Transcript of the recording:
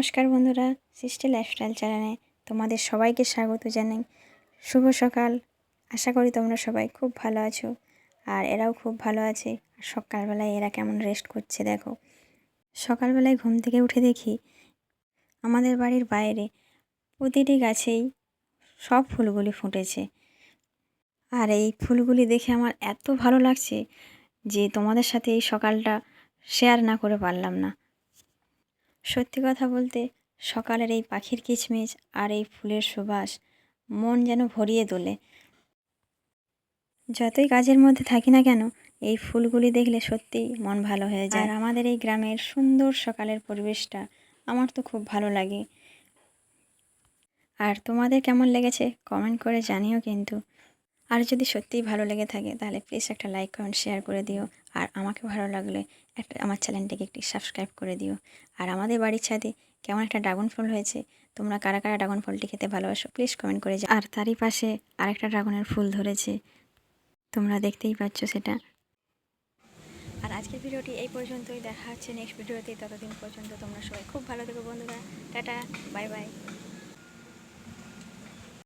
নমস্কার বন্ধুরা, সৃষ্টি লাইফস্টাইল চ্যানেলে তোমাদের সবাইকে স্বাগত জানাই। শুভ সকাল। আশা করি তোমরা সবাই খুব ভালো আছো, আর এরাও খুব ভালো আছে। আর সকালবেলায় এরা কেমন রেস্ট করছে দেখো। সকালবেলায় ঘুম থেকে উঠে দেখি আমাদের বাড়ির বাইরে প্রতিটি গাছেই সব ফুলগুলি ফুটেছে। আর এই ফুলগুলি দেখে আমার এত ভালো লাগছে যে তোমাদের সাথে এই সকালটা শেয়ার না করে পারলাম না। সত্যি কথা বলতে সকালের এই পাখির কিচমিচ আর এই ফুলের সুবাস মন যেন ভরিয়ে তোলে। যতই কাজের মধ্যে থাকি না কেন, এই ফুলগুলি দেখলে সত্যিই মন ভালো হয়ে যায়। আর আমাদের এই গ্রামের সুন্দর সকালের পরিবেশটা আমার তো খুব ভালো লাগে। আর তোমাদের কেমন লেগেছে কমেন্ট করে জানিও কিন্তু। আর যদি সত্যিই ভালো লেগে থাকে তাহলে প্লিজ একটা লাইক কমেন্ট শেয়ার করে দিও। আর আমাকে ভালো লাগলে আমার চ্যানেলটিকে একটি সাবস্ক্রাইব করে দিও। আর আমাদের বাড়ির ছাদে কেমন একটা ড্রাগন ফল হয়েছে, তোমরা কারা কারা ড্রাগন ফলটি খেতে ভালোবাসো প্লিজ কমেন্ট করে যাও। আর তারই পাশে আরেকটা ড্রাগনের ফুল ধরেছে, তোমরা দেখতেই পাচ্ছ সেটা। আর আজকের ভিডিওটি এই পর্যন্তই, দেখা হচ্ছে নেক্সট ভিডিওতে। ততদিন পর্যন্ত তোমরা সবাই খুব ভালো থেকো বন্ধুরা। Tata, bye bye.